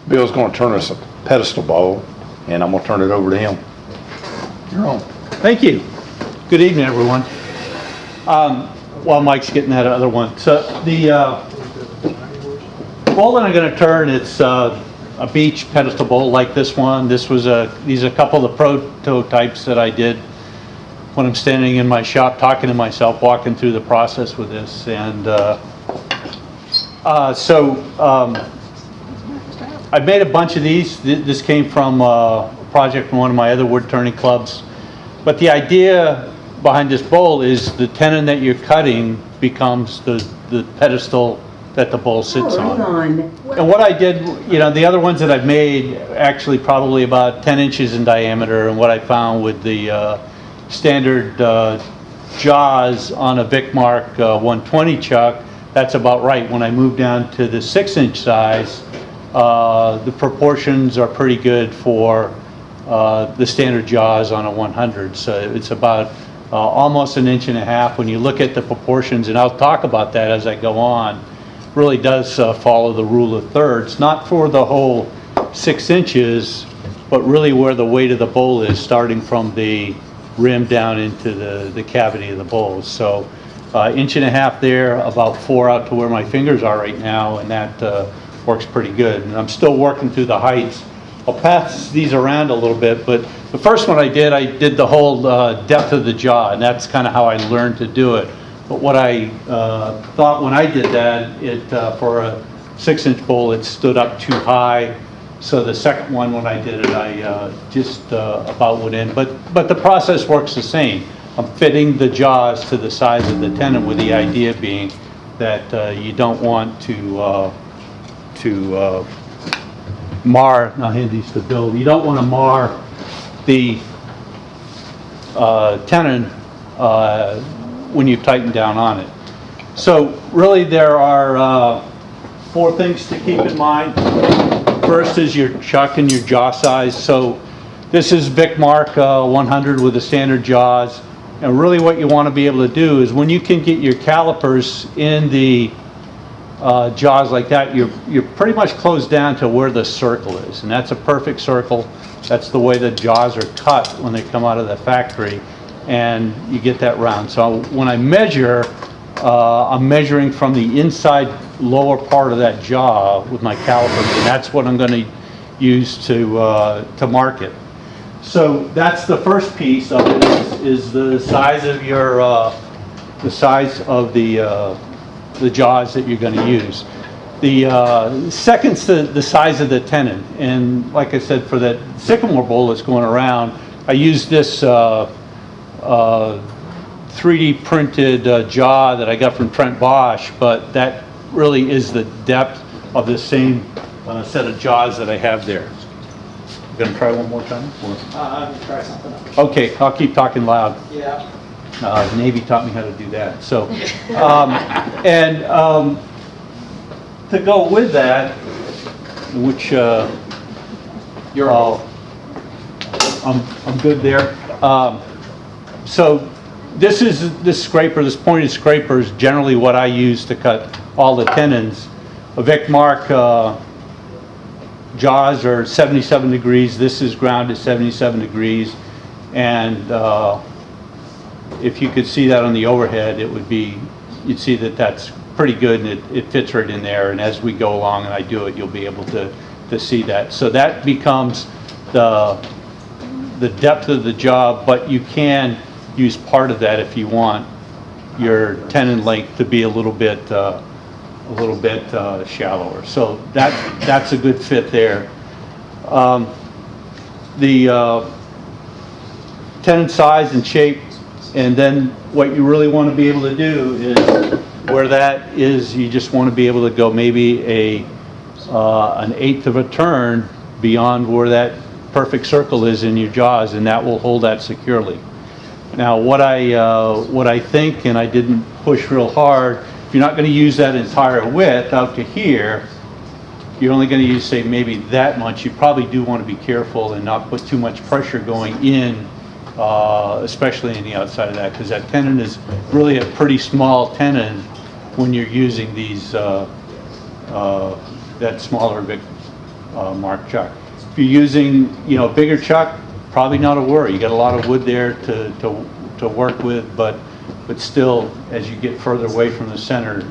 Bill's going to turn us a pedestal bowl, and I'm going to turn it over to him. You're on. Thank you. Good evening, everyone. While Mike's getting that other one. So the bowl that I'm going to turn, it's a beach pedestal bowl like this one. These are a couple of the prototypes that I did when I'm standing in my shop talking to myself, walking through the process with this. And I made a bunch of these. This came from a project from one of my other wood turning clubs. But the idea behind this bowl is the tenon that you're cutting becomes the pedestal that the bowl sits on. And what I did, the other ones that I've made actually probably about 10 inches in diameter, and what I found with the standard jaws on a Vicmark 120 chuck, that's about right. When I moved down to the 6-inch size, the proportions are pretty good for the standard jaws on a 100. So it's about almost 1.5 inches. When you look at the proportions, and I'll talk about that as I go on, really does follow the rule of thirds, not for the whole 6 inches, but really where the weight of the bowl is, starting from the rim down into the cavity of the bowl. So 1.5 inches there, about 4 out to where my fingers are right now, and that works pretty good. And I'm still working through the heights. I'll pass these around a little bit, but the first one I did the whole depth of the jaw, and that's kind of how I learned to do it. But what I thought when I did that, for a 6-inch bowl, it stood up too high. So the second one, when I did it, I just about went in. But the process works the same. I'm fitting the jaws to the size of the tenon, with the idea being that you don't want to mar. I'll hand these to Bill. You don't want to mar the tenon when you tighten down on it. So really there are 4 things to keep in mind. First is your chuck and your jaw size. So this is Vicmark 100 with the standard jaws. And really what you want to be able to do is when you can get your calipers in the jaws like that, you're pretty much closed down to where the circle is. And that's a perfect circle. That's the way the jaws are cut when they come out of the factory. And you get that round. So when I measure, I'm measuring from the inside lower part of that jaw with my calipers, and that's what I'm going to use to mark it. So that's the first piece of it, is the size of your the jaws that you're going to use. The second's the size of the tenon, and like I said, for that sycamore bowl that's going around, I use this 3D printed jaw that I got from Trent Bosch, but that really is the depth of the same set of jaws that I have there. You gonna try one more time? I'm gonna try something else. Okay, I'll keep talking loud. Yeah. Navy taught me how to do that. So, to go with that, which You're all. I'm good there. So this pointed scraper is generally what I use to cut all the tenons. A Vicmark jaws are 77 degrees. This is ground at 77 degrees. And if you could see that on the overhead, you'd see that that's pretty good, and it fits right in there. And as we go along and I do it, you'll be able to see that. So that becomes the depth of the jaw, but you can use part of that if you want your tenon length to be a little bit shallower. So that's a good fit there. The tenon size and shape, and then what you really want to be able to do is where that is, you just want to be able to go maybe an 1/8 of a turn beyond where that perfect circle is in your jaws, and that will hold that securely. Now what I think, and I didn't push real hard, if you're not going to use that entire width out to here, you're only going to use, say, maybe that much. You probably do want to be careful and not put too much pressure going in, especially in the outside of that, because that tenon is really a pretty small tenon when you're using these that smaller marked chuck. If you're using, you know, a bigger chuck, probably not a worry. You got a lot of wood there to work with, but still, as you get further away from the center,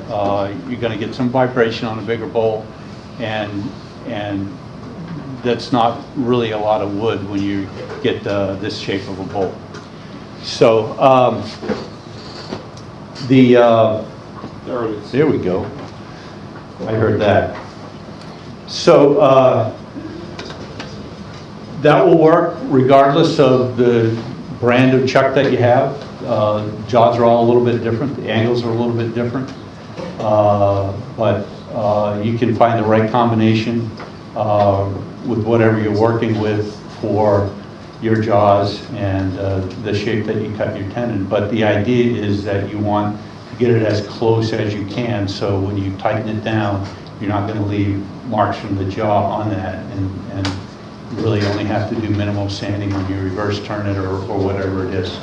you're going to get some vibration on a bigger bowl, and that's not really a lot of wood when you get this shape of a bowl. So there we go. I heard that. So that will work regardless of the brand of chuck that you have. Jaws are all a little bit different. The angles are a little bit different. But you can find the right combination with whatever you're working with for your jaws and the shape that you cut your tenon. But the idea is that you want to get it as close as you can, so when you tighten it down, you're not going to leave marks from the jaw on that, and really only have to do minimal sanding when you reverse turn it or whatever it is.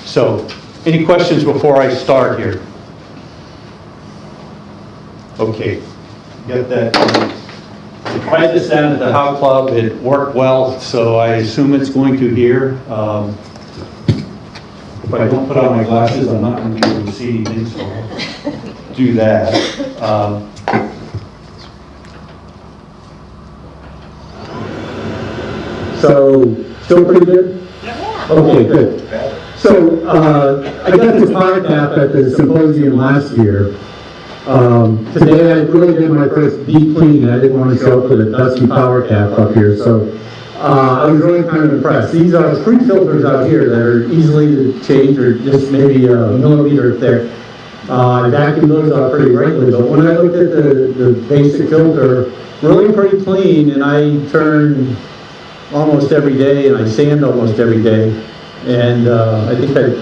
So, any questions before I start here? Okay, get that. I tried this down at the How Club. It worked well, so I assume it's going to here. If I don't put on my glasses, I'm not going to be able to see anything, so I'll do that. So, still pretty good? Okay, good. So, I got this power cap at the symposium last year. Today I really did my first deep clean. I didn't want to show up with a dusty power cap up here, so I was really kind of impressed. These are free filters out here that are easily to change, or just maybe a millimeter thick. I vacuum those out pretty regularly, but when I looked at the basic filter, really pretty clean, and I turn almost every day, and I sand almost every day, and I think I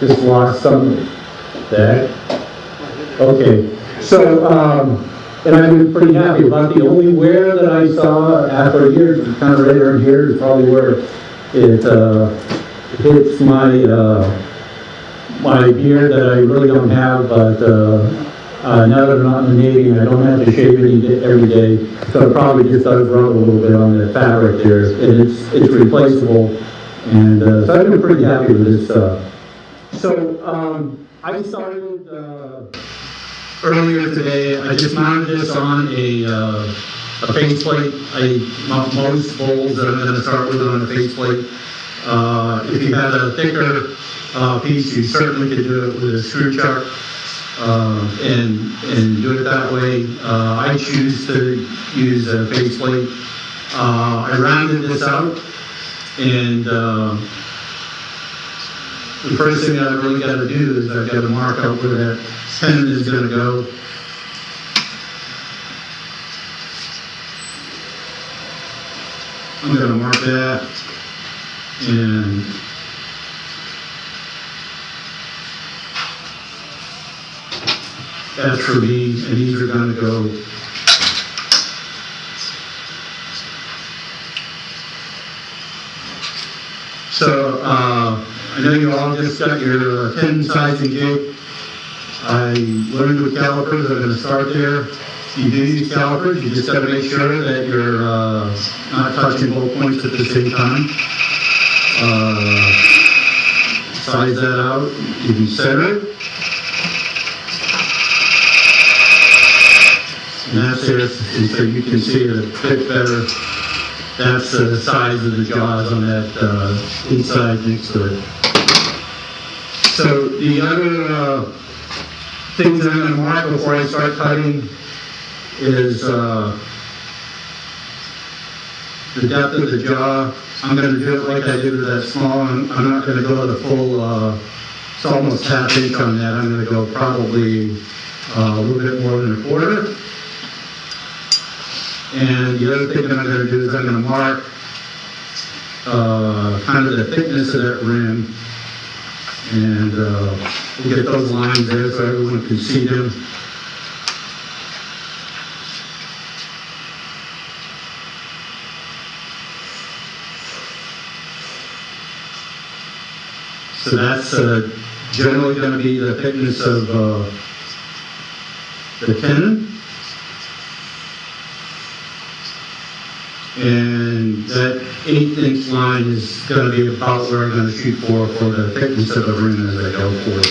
just lost some of that. Okay, so, and I've been pretty happy about the only wear that I saw after years, kind of right around here, is probably where it hits my my beard that I really don't have, but now that I'm not in the Navy, I don't have to shave it every day, so it probably just does rub a little bit on the fabric there, and it's replaceable, and so I've been pretty happy with this stuff. So I started earlier today. I just mounted this on a faceplate. Most bowls that I'm going to start with on a faceplate. If you had a thicker piece, you certainly could do it with a screw chuck and do it that way. I choose to use a faceplate. I rounded this out, and the first thing that I really got to do is I've got to mark out where that tenon is going to go. I'm going to mark that, and that's for me, and these are going to go so I know you all just got your tenon sizing jig. I learned with calipers, I'm going to start there. You do use calipers, you just got to make sure that you're not touching both points at the same time. Size that out, you can center it. And that's it, and so you can see it a bit better. That's the size of the jaws on that inside next to it. So the other things that I'm going to mark before I start cutting is the depth of the jaw. I'm going to do it like I did with that small one. I'm not going to go the full, it's almost half inch on that. I'm going to go probably a little bit more than a quarter. And the other thing that I'm going to do is I'm going to mark kind of the thickness of that rim. And we'll get those lines there so everyone can see them. So that's generally going to be the thickness of the tenon. And that 8-inch line is gonna be about where I'm gonna shoot for the thickness of the rim as I go forward.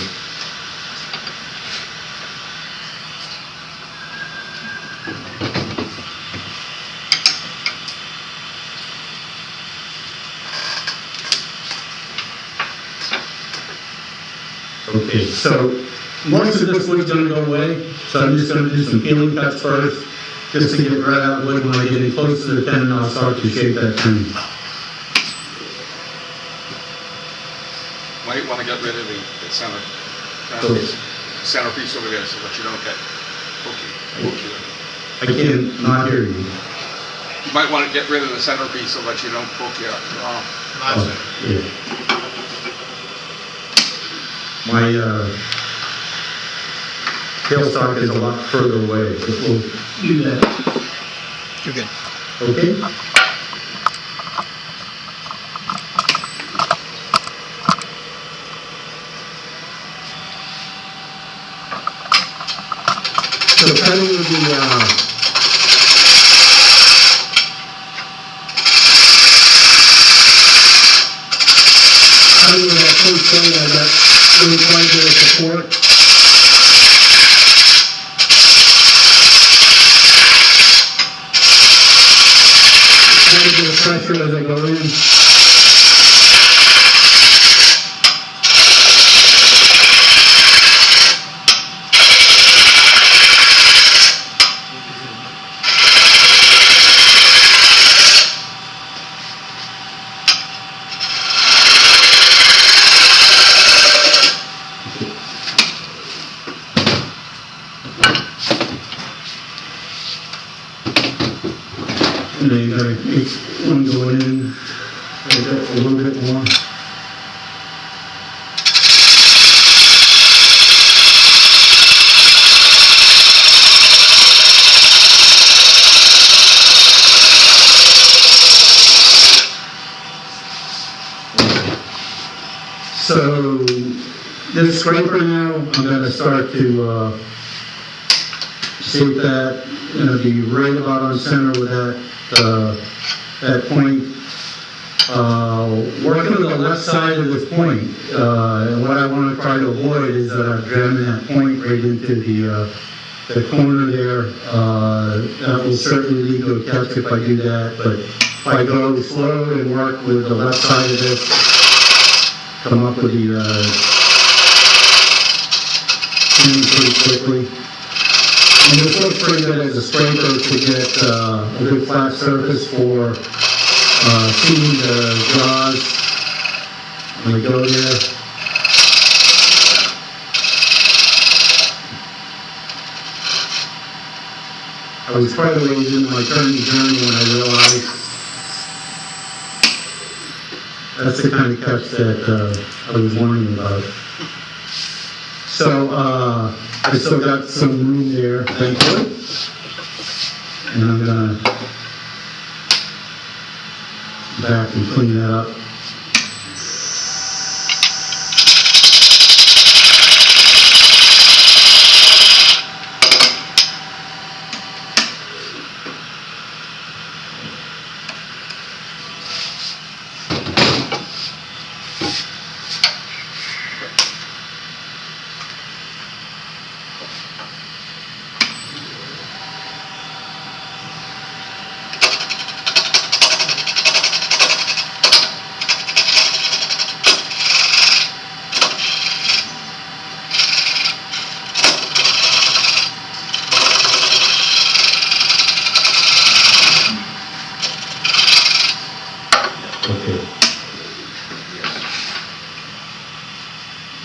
Okay, so most of this wood's gonna go away, so I'm just gonna do some peeling cuts first, just to get right out wood. When I get in close to the tenon, I'll start to shape that trim. Might want to get rid of the center, centerpiece over there so that you don't get pokey. I can't not hear you. You might want to get rid of the centerpiece so that you don't poke your arm. Oh, yeah. My tailstock is a lot further away, but we'll do that. You're good. Okay? So cutting with the cutting with that first point, I got really quite a bit of support. Quite a bit of pressure as I go in. And then you're going to make one go in a little bit more. So this scraper now, I'm going to start to shape that. Going to be right about on center with that point. Working on the left side of this point, and what I want to try to avoid is jamming that point right into the corner there. That will certainly lead to a catch if I do that, but if I go slow and work with the left side of this, come up with the pin pretty quickly. And this looks pretty good as a scraper to get a good flat surface for seeing the jaws when we go there. I was quite a ways in my turning journey when I realized that's the kind of catch that I was warning about. So I still got some room there, thankfully. And I'm gonna back and clean that up. Okay.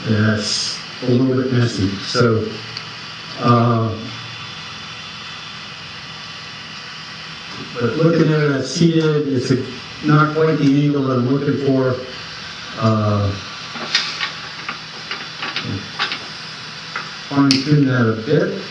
That's a little bit messy. So, but looking at it seated, it's not quite the angle that I'm looking for. Fine tune that a bit.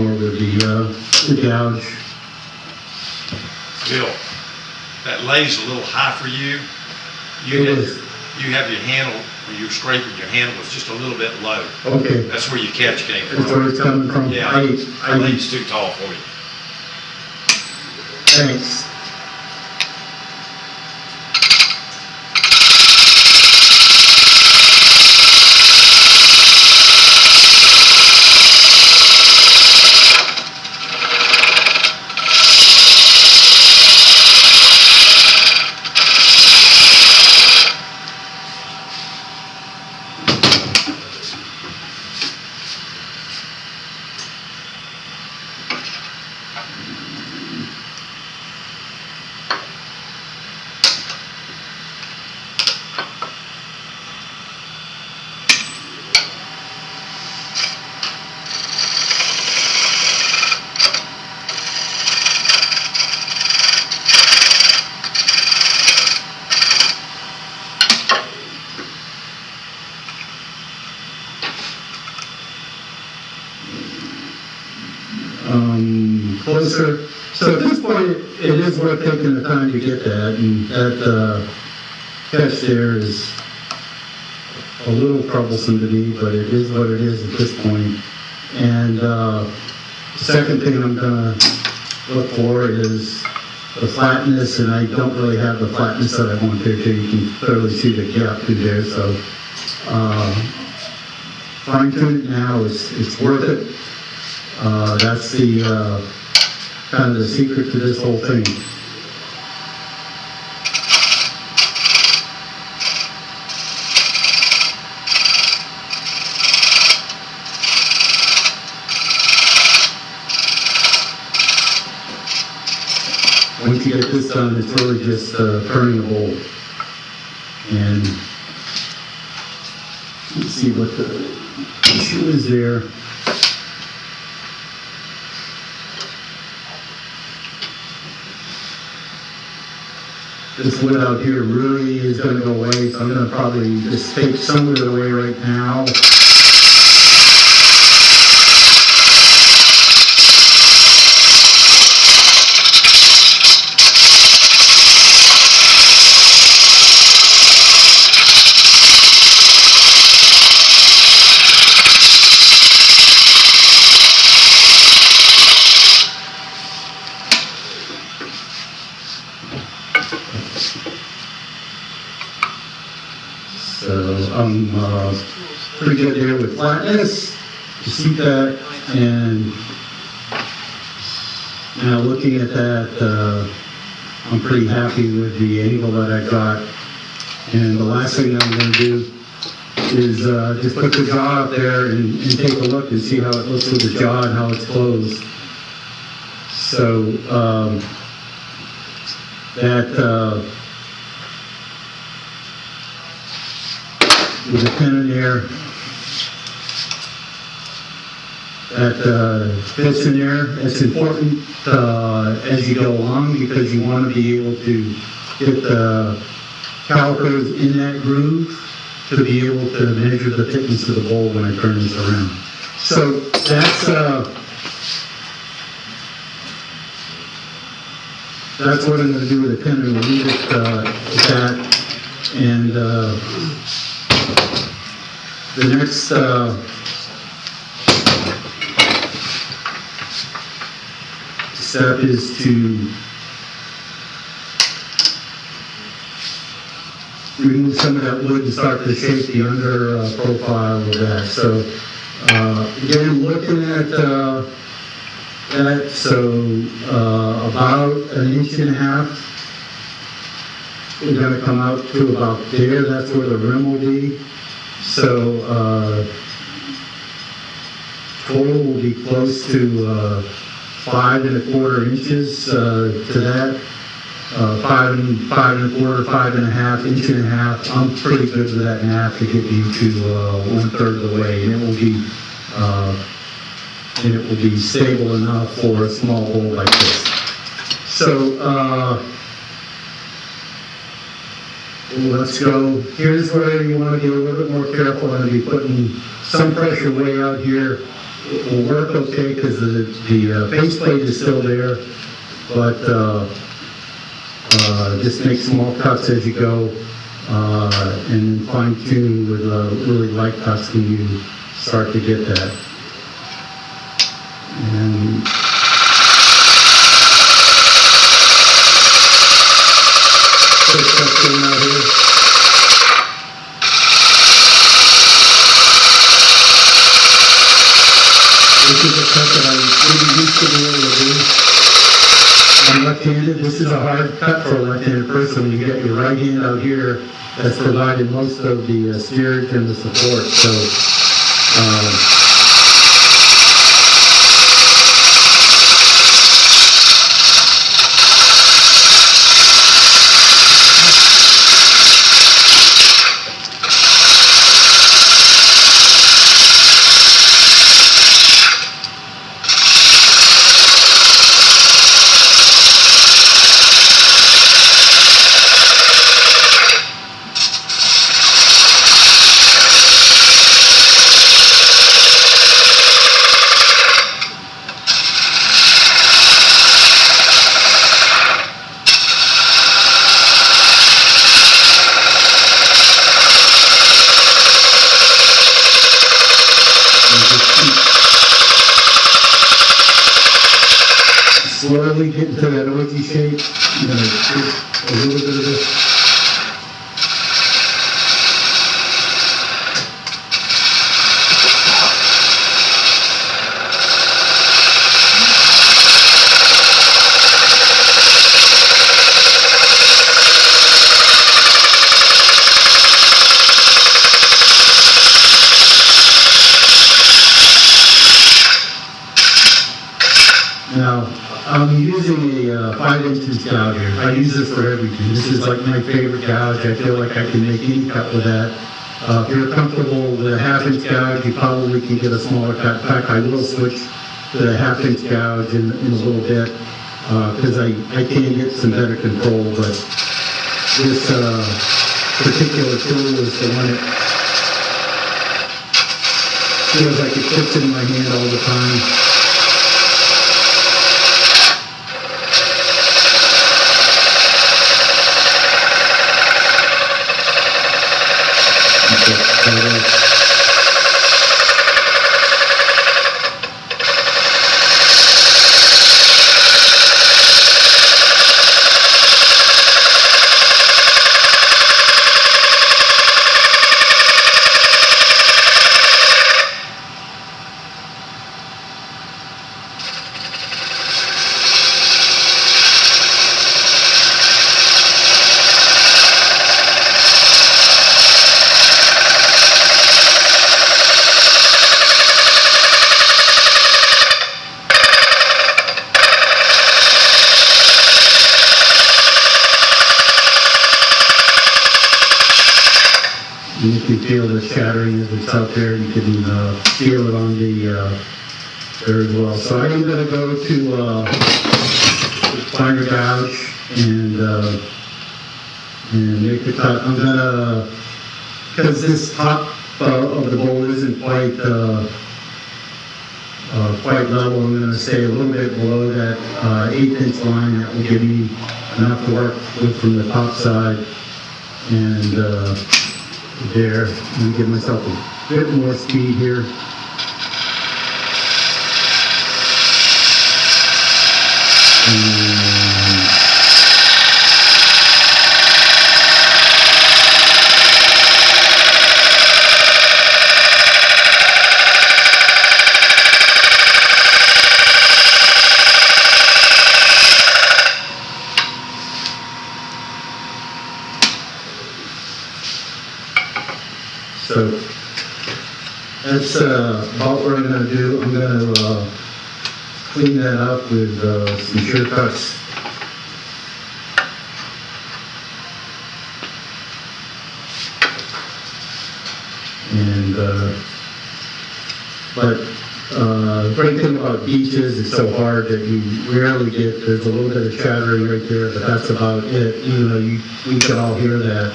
more with the gouge. Bill, that lay's a little high for you. You have your handle, where you're scraping, your handle was just a little bit low. Okay, That's where your catch came from. that's where it's coming from. Yeah, I lay's too tall for you. Thanks. Closer. So at this point, it is worth taking the time to get that, and that catch there is a little troublesome to me, but it is what it is at this point. And the second thing I'm gonna look for is the flatness, and I don't really have the flatness that I want there too. You can clearly see the gap through there, so fine tune it now, it's worth it. That's the kind of the secret to this whole thing. Once you get this done, it's really just turning the bolt. And let's see what the issue is there. This wood out here really is going to go away, so I'm going to probably just take some of it away right now. So I'm pretty good there with flatness. You see that, and now looking at that, I'm pretty happy with the angle that I got. And the last thing I'm going to do is just put the jaw up there and take a look and see how it looks with the jaw and how it's closed. So with the pin in there, that fits in there. It's important as you go along because you want to be able to get the calipers in that groove to be able to measure the thickness of the bowl when I turn this around. So that's what I'm going to do with the pin, and we'll leave it at that. And the next step is to remove some of that wood and start to shape the under profile of that. So again, looking at that, so about 1.5 inches. We're going to come out to about there. That's where the rim will be. So total will be close to 5 1/4 inches to that. 5 1/4, 5.5, 1.5 inches. I'm pretty good with that math to get you to 1/3 of the way, and it will be stable enough for a small bowl like this. So let's go. Here's where you want to be a little bit more careful. I'm going to be putting some pressure way out here will work okay because the base plate is still there, but just make small cuts as you go, and fine tune with really light cuts when you start to get that. And first cut going out here. This is a cut that I really used to be able to do. I'm left-handed. This is a hard cut for a left-handed person. When you get your right hand out here, that's provided most of the steerage and the support. So, slowly get into that OG shape, you know, a little bit of this. Now, I'm using a 5-inch gouge here. I use this for everything. This is like my favorite gouge. I feel like I can make any cut with that. If you're comfortable with a 1/2-inch gouge, you probably can get a smaller cut. In fact, I will switch to the 1/2-inch gouge in a little bit, because I can get some better control, but this particular tool is the one that feels like it fits in my hand all the time. And you can feel the shattering as it's out there. You can feel it on the there as well. So I am going to go to finer gouge and make the cut. I'm going to, because this top of the bowl isn't quite level, I'm going to stay a little bit below that 1/8-inch line. That will give me enough to work with from the top side. And there, and give myself a bit more speed here. So that's about what I'm going to do. I'm going to clean that up with some shear cuts. And the great thing about beaches is so hard that you rarely get, there's a little bit of shattering right there, but that's about it. You know, we can all hear that.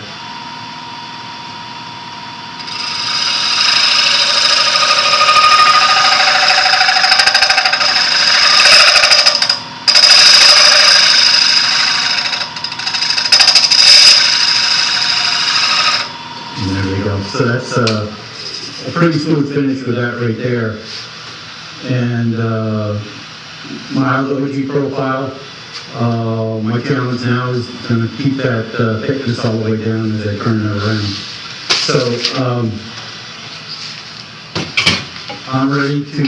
So that's a pretty smooth finish with that right there. And my OG profile, my challenge now is going to keep that thickness all the way down as I turn it around. So I'm ready to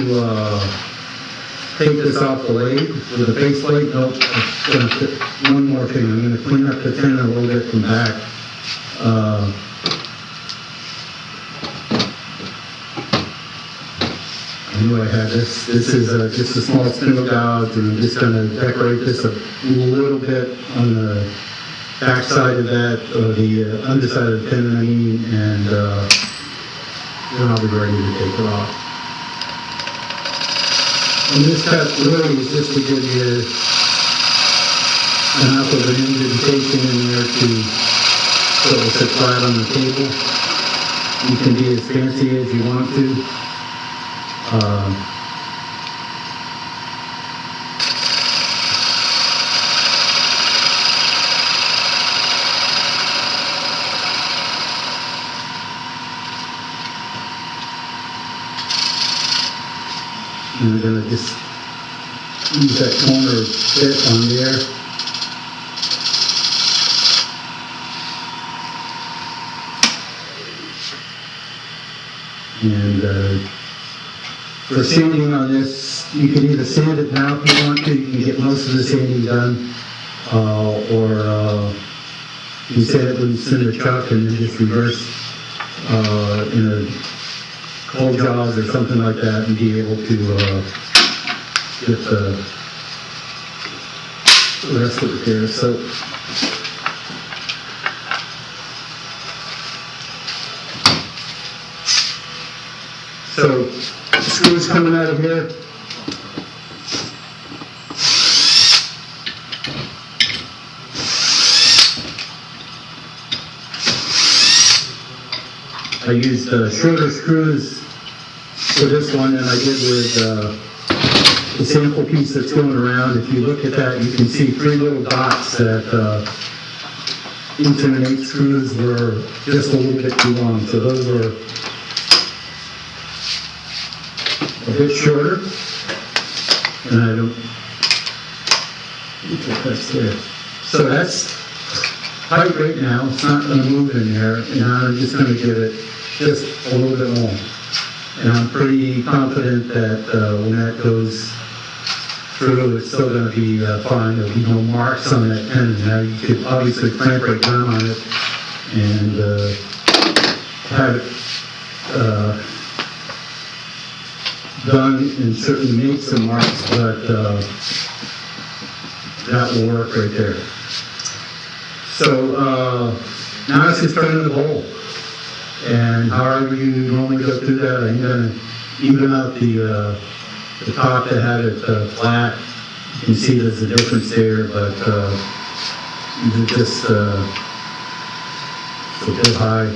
take this off the lathe with the face plate. Nope, one more thing. I'm going to clean up the tenon a little bit from back. I knew I had this. This is just a small spindle gouge, and I'm just going to decorate this a little bit on the back side of that, or the underside of the tenon, I mean, and then I'll be ready to take it off. And this cut really is just to give you enough of an indentation in there so it'll sit flat on the table. You can be as fancy as you want to. And I'm going to just use that corner bit on there. And for sanding on this, you can either sand it now if you want to. You can get most of the sanding done, or you can sand it with cinder chuck and then just reverse in a cold jaws or something like that, and be able to get the rest of it there. So screws coming out of here. I used shorter screws for this one than I did with the sample piece that's going around. If you look at that, you can see 3 little dots that each of the 8 screws were just a little bit too long. So those were a bit shorter. And I don't think that's there. So that's tight right now. It's not going to move in there. And I'm just going to give it just a little bit more. And I'm pretty confident that when that goes through, it's still going to be fine. There'll be no marks on that tenon. Now you could obviously clamp right down on it and have it done and certainly make some marks, but that will work right there. So now it's just turning the bowl. And however you normally go through that, I'm going to even out the top that had it flat. You can see there's a difference there, but it's just a bit high.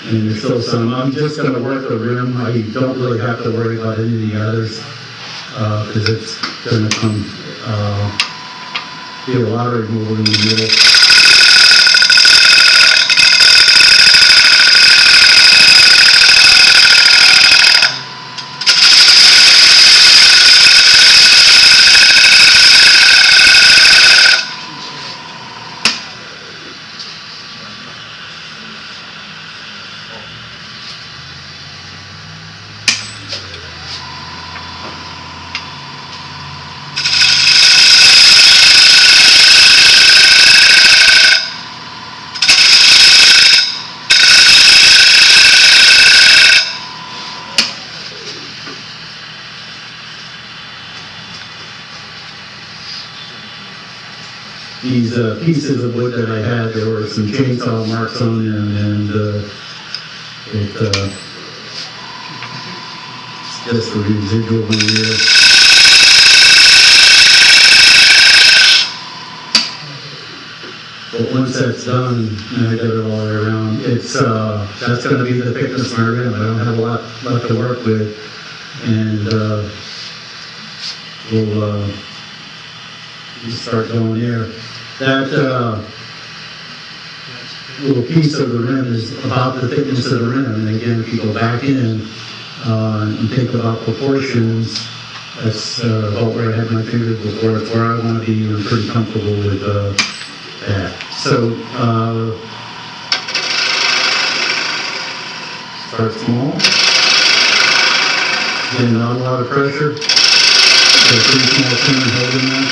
And there's still some. I'm just going to work the rim. I don't really have to worry about any of the others because it's going to come be a lot of removal in the middle. These pieces of wood that I had, there were some chainsaw marks on them, and it's just a residual in here. But once that's done, and I get it all the way around, it's, that's gonna be the thickness of my rim. I don't have a lot left to work with. And, we'll start going there. That, little piece of the rim is about the thickness of the rim. And again, if you go back in, and think about proportions, that's, about where I had my fingers before. It's where I want to be. I'm pretty comfortable with, that. So, start small. Again, not a lot of pressure. So a pretty small turn holding that.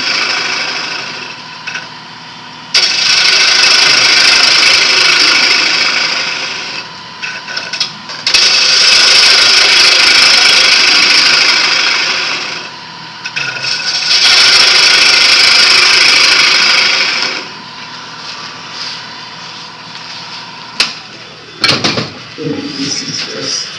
This is just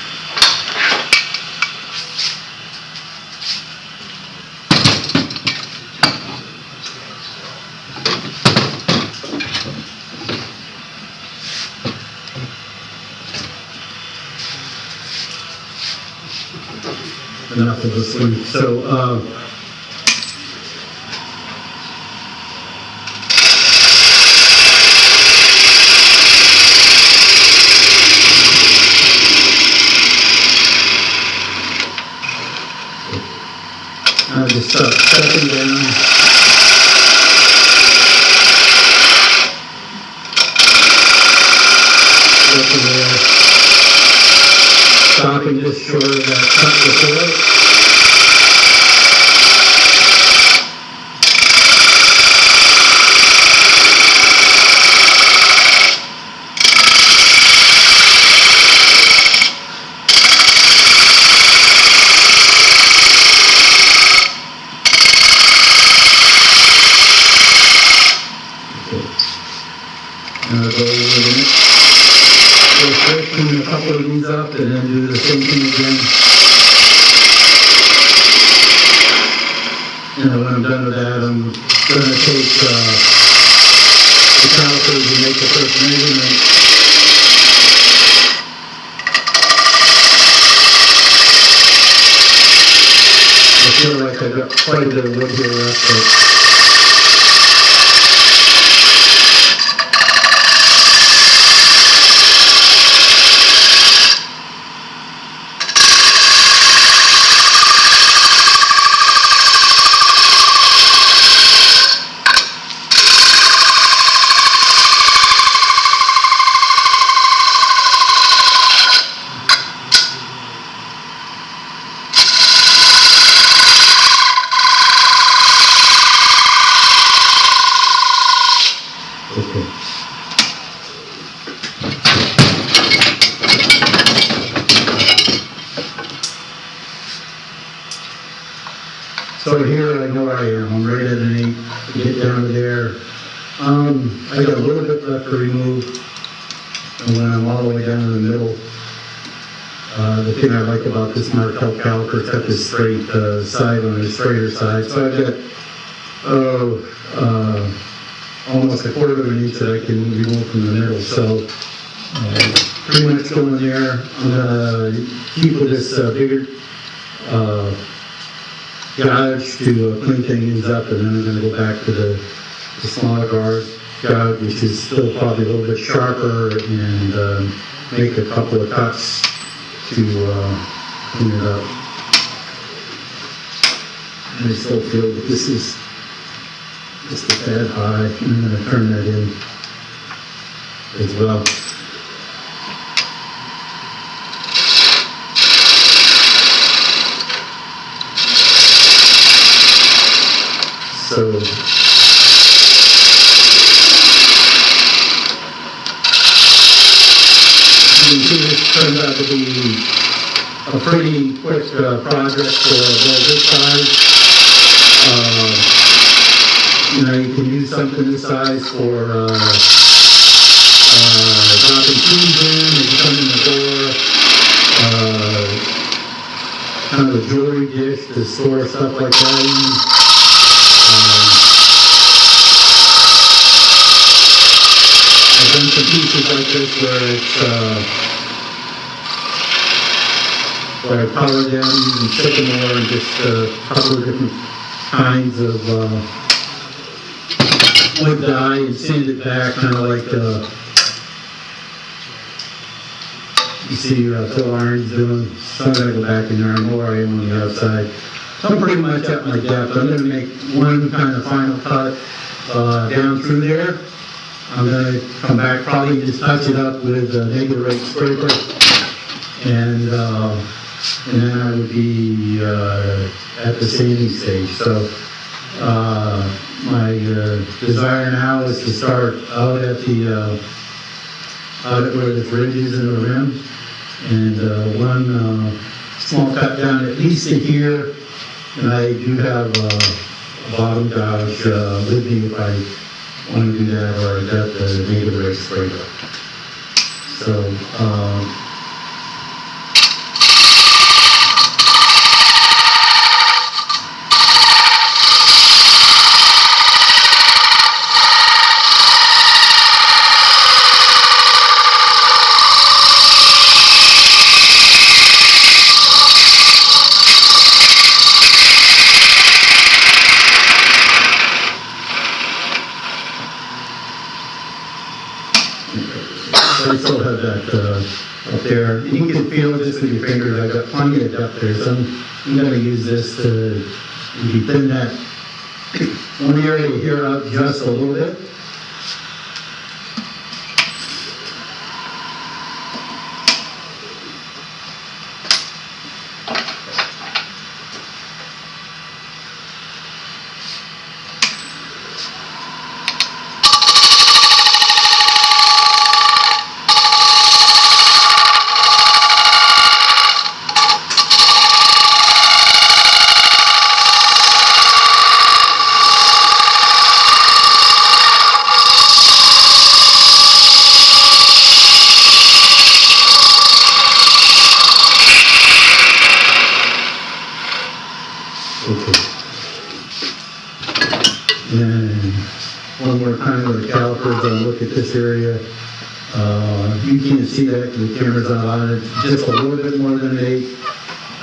enough of a sweep. So, I'll just start stepping down. Up to there. Stopping just short of that cut before. And I'll go over the next. Go first, clean a couple of these up, and then do the same thing again. And then when I'm done with that, I'm going to take the calipers and make the first measurement. I feel like I've got quite a bit of wood here left, but okay. So here I know I am. I'm right at an 8. Get down to there. I got a little bit left to remove. And when I'm all the way down in the middle, the thing I like about this Martel caliper, it's got this straight side on the straighter side. So I've got almost a quarter of an inch that I can remove from the middle. So pretty much going there. I'm gonna keep with this bigger gouge to clean things up, and then I'm gonna go back to the smaller gouge, which is still probably a little bit sharper, and make a couple of cuts to clean it up. And I still feel that this is just a tad high. I'm going to turn that in as well. So you can see this turned out to be a pretty quick project for about this size. You know, you can use something this size for dropping keys in as you come in the door. Kind of a jewelry dish to store stuff like that in. cases like this where I power down using sycamore and just a couple of different kinds of wood dye and sand it back, kind of like you see Phil Irons doing. So I'm going to go back in there and more I am on the outside. So I'm pretty much at my depth. I'm going to make one kind of final cut down through there. I'm going to come back, probably just touch it up with a negative rate scraper, and then I would be at the sanding stage. So my desire now is to start out at the out at where there's ridges in the rim, and one small cut down at least to here, and I do have a bottom gouge with me if I want to do that, or I got the negative rate sprayer. So I still have that up there. You can feel just with your fingers, I've got plenty of depth there, so I'm going to use this to maybe thin that one area here out just a little bit. Okay. And one more time with the calipers, I'll look at this area. You can't see that because the camera's not on it. Just a little bit more than an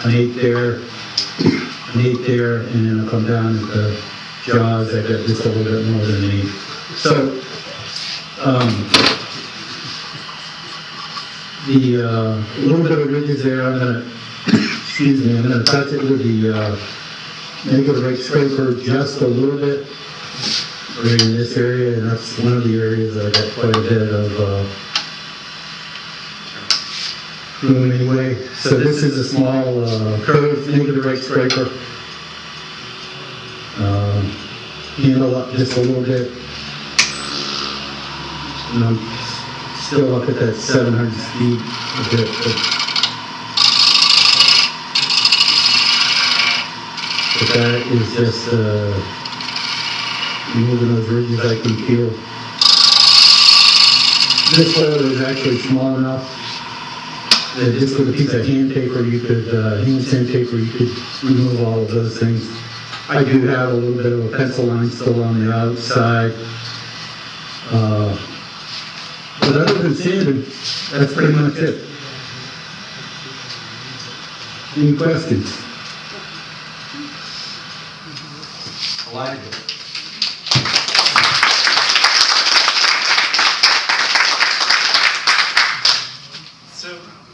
8 there, an 8 there, and then I'll come down at the jaws, I got just a little bit more than an 8. So, the little bit of ridges there, I'm gonna, excuse me, I'm gonna touch it with the negative rate scraper just a little bit right in this area, and that's one of the areas that I got quite a bit of room anyway. So this is a small curved negative rate scraper. Handle up just a little bit. And I'm still up at that 700 speed a bit. But that is just removing those ridges I can feel. This photo is actually small enough that just with a piece of hand taper, you could, hand sandpaper, you could remove all of those things. I do have a little bit of a pencil line still on the outside. But other than sanding, that's pretty much it. Any questions? So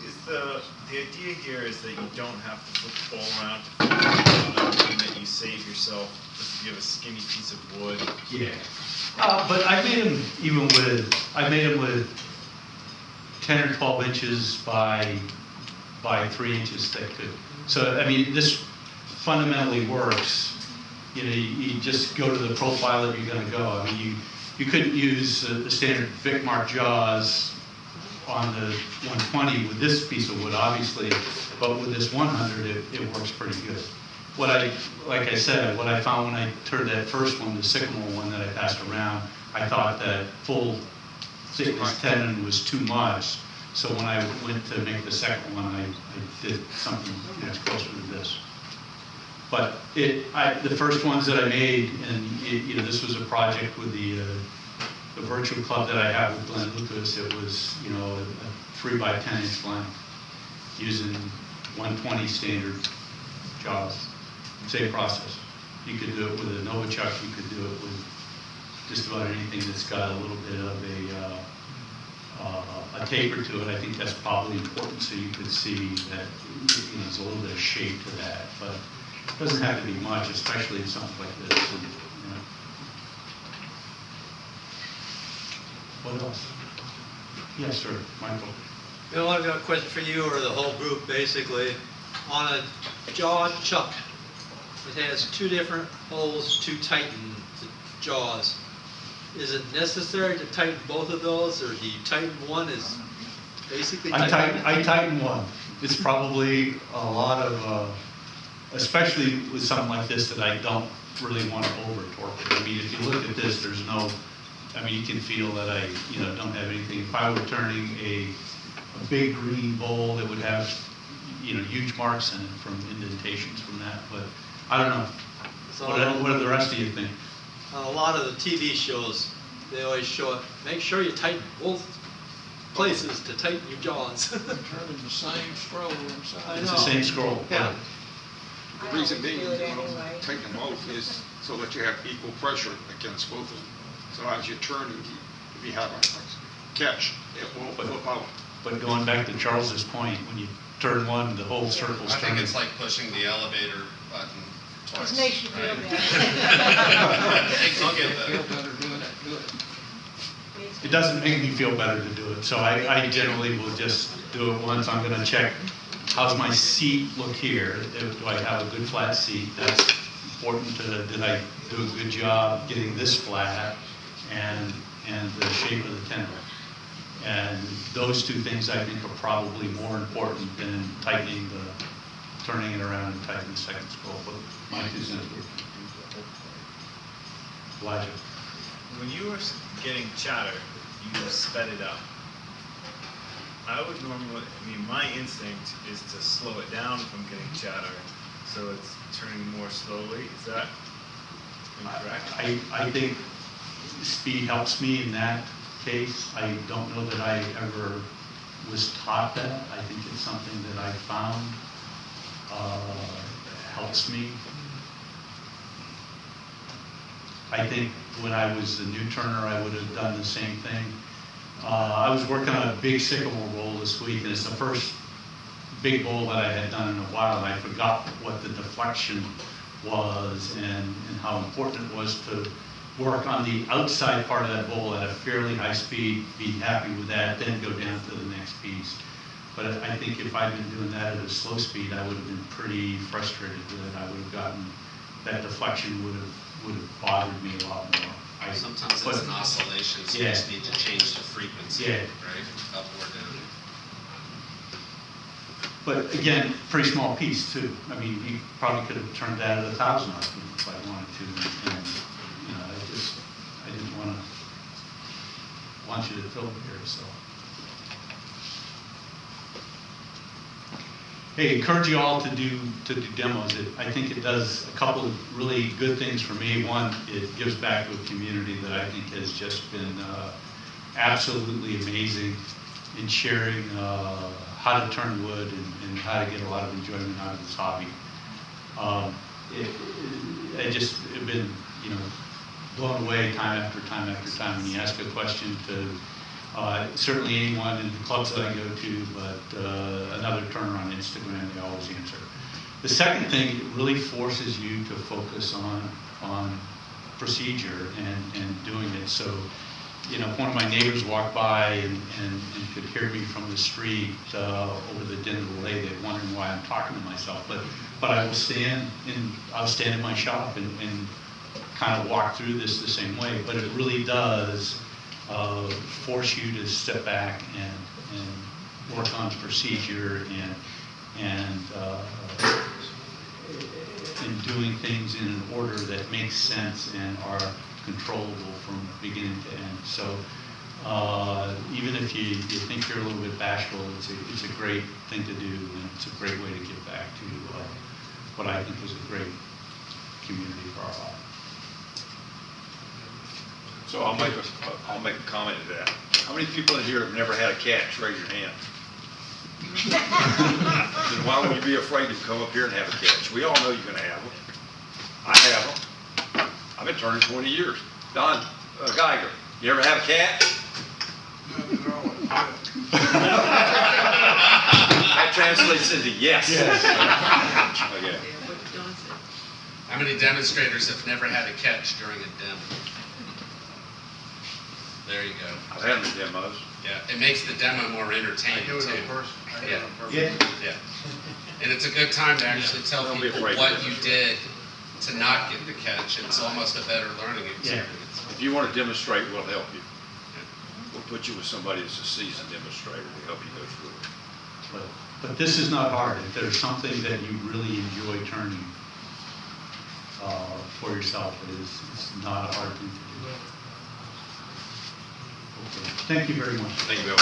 is the idea here is that you don't have to flip the bowl around to flip the bottom, and that you save yourself if you have a skinny piece of wood. Yeah. But I made them with 10 or 12 inches by 3 inches thick. So, I mean, this fundamentally works. You know, you just go to the profile that you're going to go. I mean, you couldn't use the standard Vic Mark jaws on the 120 with this piece of wood, obviously, but with this 100, it works pretty good. Like I said, what I found when I turned that first one, the sycamore one that I passed around, I thought that full thickness tenon was too much. So when I went to make the second one, I did something much closer to this. But the first ones that I made, and you know, this was a project with the the virtual club that I have with Glenn Lucas, it was, you know, a 3 by 10 inch blank using 120 standard jaws. Same process. You could do it with a Novichok, you could do it with just about anything that's got a little bit of a taper to it. I think that's probably important so you could see that, you know, there's a little bit of shape to that, but it doesn't have to be much, especially in something like this. And, you know. What else? Yes, sir, Michael. Bill, I've got a question for you or the whole group, basically. On a jaw chuck, it has 2 different holes to tighten the jaws. Is it necessary to tighten both of those, or do you tighten one as basically I tighten? tighten one. It's probably a lot of, especially with something like this that I don't really want to over torque it. I mean, if you look at this, there's no, I mean, you can feel that I, you know, don't have anything. If I were turning a big green bowl, it would have, you know, huge marks in it from indentations from that, but I don't know. So What do the rest of you think? on a lot of the TV shows, they always show it, make sure you tighten both places to tighten your jaws. Turning the same scroll inside. I It's the know. same scroll. Yeah. The reason being, you want to take them both is so that you have equal pressure against both of them. So as you turn, if you have a catch, it won't flip out. But going back to Charles's point, when you turn one, the whole circle's I turning. think it's like pushing the elevator button twice. Just makes you feel right? better. I'll get Feel that. better doing it, do it. It doesn't make me feel better to do it, so I generally will just do it once. I'm gonna check, how's my seat look here? Do I have a good flat seat? That's important did I do a good job getting this flat and the shape of the tendon? And those 2 things I think are probably more important than tightening turning it around and tightening the second scroll, but my 2 cents. Elijah. When you were getting chatter, you sped it up. I would normally, I mean, my instinct is to slow it down from getting chatter, so it's turning more slowly. Is that incorrect? I think speed helps me in that case. I don't know that I ever was taught that. I think it's something that I found helps me. I think when I was a new turner, I would have done the same thing. I was working on a big sycamore bowl this week, and it's the first big bowl that I had done in a while, and I forgot what the deflection was and how important it was to work on the outside part of that bowl at a fairly high speed, be happy with that, then go down to the next piece. But I think if I'd been doing that at a slow speed, I would have been pretty frustrated with it. I would have gotten, that deflection would have bothered me a lot more. Sometimes it's an oscillation, so you Yeah. just need to change the frequency, Yeah. right? Up or down. But again, pretty small piece too. I mean, you probably could have turned that at 1,000 RPM if I wanted to. And, you know, I didn't want you to film here, so. Hey, encourage you all to do demos. I think it does a couple of really good things for me. One, it gives back to a community that I think has just been absolutely amazing in sharing how to turn wood and how to get a lot of enjoyment out of this hobby. I just have been, you know, blown away time after time after time when you ask a question to certainly anyone in the clubs that I go to, but another turner on Instagram, they always answer. The second thing, it really forces you to focus on procedure and doing it. So, you know, if one of my neighbors walked by and could hear me from the street over the din of the lay, they'd wondering why I'm talking to myself. But I will stand in my shop and kind of walk through this the same way. But it really does force you to step back and work on procedure and doing things in an order that makes sense and are controllable from beginning to end. So even if you think you're a little bit bashful, it's a great thing to do, and it's a great way to give back to what I think was a great community for our hobby. So I'll make a comment to that. How many people in here have never had a catch? Raise your hand. Then why would you be afraid to come up here and have a catch? We all know you're gonna have them. I have them. I've been turning 20 years. Don Geiger, you ever have a catch? That translates into yes. Okay. How many demonstrators have never had a catch during a demo? There you go. I've had them in demos. Yeah, it makes the demo more entertaining too. Yeah. Yeah. And it's a good time to actually tell Don't be people afraid to what you demonstrate. did to not get the catch. It's almost a better learning experience. If you want to demonstrate, we'll help you. We'll put you with somebody that's a seasoned demonstrator to help you go through it. But this is not hard. If there's something that you really enjoy turning for yourself, it's not a hard thing to do. Okay. Thank you very much. Thank you, Bill.